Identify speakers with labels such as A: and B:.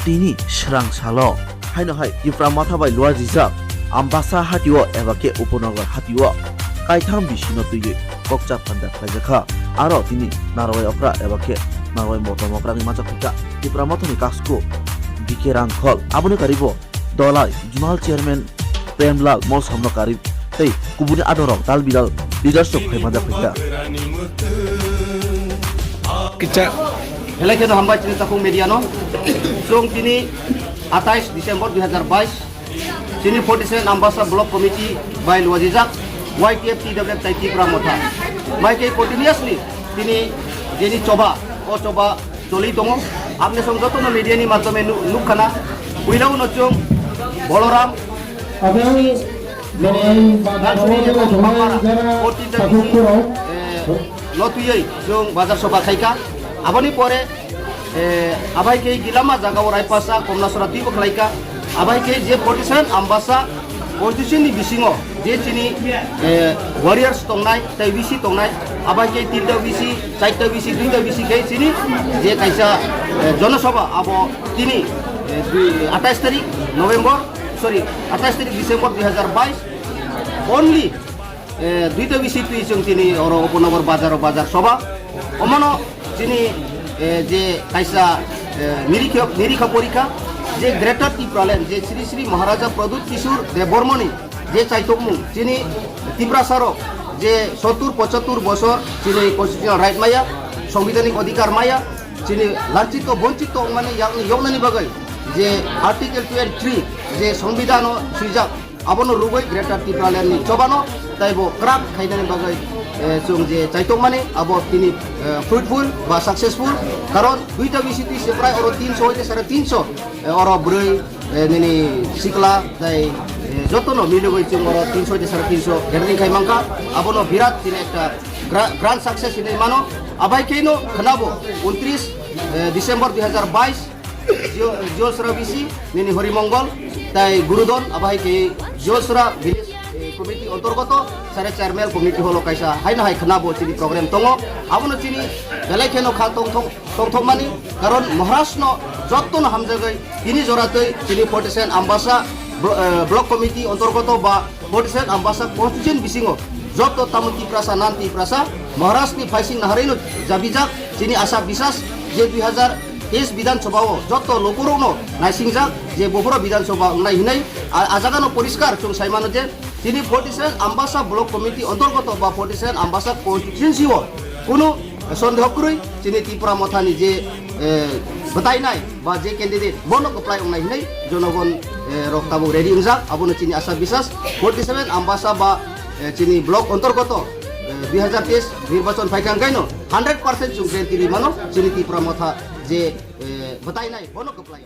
A: tini serang salo haino hai tifra mata bai luar jijak ambasa hatiwo ebake uponagar hatiwo kaitham bisino tuye kokcha panda khajakha aro tini narwai okra ebake narwai motomokra ni macha khika tifra mata ni kasko dike rangkhol abone karibo dolai junal chairman premlal mol samno karib tei kubuni adorok dal bidal leadership khaimada khika
B: kita
C: Helai kita hamba cerita Takung Mediano. Song kini 28 Desember 2022 sini 47 Ambasa Block Committee by Luazizak YTF TWF Taiti Pramotha. Mai continuously kini jadi coba toli tongo. Apne song joto no media ni matome nukhana. Wilau no chong Boloram
D: Abang
C: Lotuyai jong bazar soba khaika abani pore abai ke gilama jaga orai pasa komna sorati ko khlaika abai ke je 47 ambasa constitution ni bisingo je chini warriors tongnai tai bisi tongnai abai ke 3 bisi 4 bisi 2 bisi ke chini je kaisa জনসভা abo tini 28 tarik November 28 tarik Desember 2022 only দুইটা বিষয় তুই তিনি ওর উপনগর বাজার সভা অমন তিনি যে কাইসা নিরীক্ষা পরীক্ষা যে গ্রেটার ত্রিপুরাল্যান্ড যে শ্রী শ্রী মহারাজা প্রদ্যুৎ কিশোর দেববর্মণি যে চাইতমু তিনি ত্রিপুরা সড়ক যে 70-75 বছর তিনি কনস্টিটিউশনাল রাইট মায়া সাংবিধানিক অধিকার মায়া তিনি লাঞ্ছিত বঞ্চিত মানে ইয়ংনানি বাগৈ যে আর্টিকেল 23 যে সংবিধান সুইজাক abono rubai greater Tirpalan ni cobano taibo krap khaidani bagai chung je chaitok mane abo tini fruitful ba successful karon duita bisiti seprai oro 300 hoite 350 oro broi nini sikla dai jotono milogoi chung oro 300 hoite 350 herning khai mangka abono birat tini ekta grand success ini mano abai keino khanabo 29 Desember 2022 Josra bisi nini Horimongol তাই গুরুদন আবাই কে জোসরা village committee অন্তর্গত সারে chairman committee হলো কাইসা hyena high খানাবো চিনি programme দङ আবনো চিনি বেলাই খেনো খা তং মানি কারণ মহারাষ্ট্র যত্ন হামজাগৈ তিনি জরাতৈ চিনি 47 আম্বাসা ব্লক কমিটি অন্তর্গত বা 47 আম্বাসা কনস্টিটিউশন বিসিঙো যত তামতি প্রাসা নান্তি প্রাসা মহারাষ্ট্রনি ফাইসিং নাহারিনো জাবিজাক চিনি আশা বিশ্বাস যে 2023 বিধানসভাও যত লোকরনো নাইসিংজাক যে বহরা বিধানসভা নাই হিনাই আজাগানো পরিষ্কার চং সাইমানো যে তিনি 47 আম্বাসা ব্লক কমিটি অন্তর্গত বা 47 আম্বাসা কনস্টিটিউয়েন্সিও কোনো সন্দেহ করি তিনি ত্রিপুরা মথানি যে বতাই নাই বা যে ক্যান্ডিডেট বন অপ্লাই নাই হিনাই জনগণ রক্তাবো রেডি ইনজাক আবনো চিনি আশা বিশ্বাস 47 আম্বাসা বা চিনি ব্লক অন্তর্গত 2023 নির্বাচন ফাইকাঙ্গাইনো 100% চুং গ্রেন্টিরি মানো চিনি ত্রিপুরা মথা যে বতাই নাই বন অপ্লাই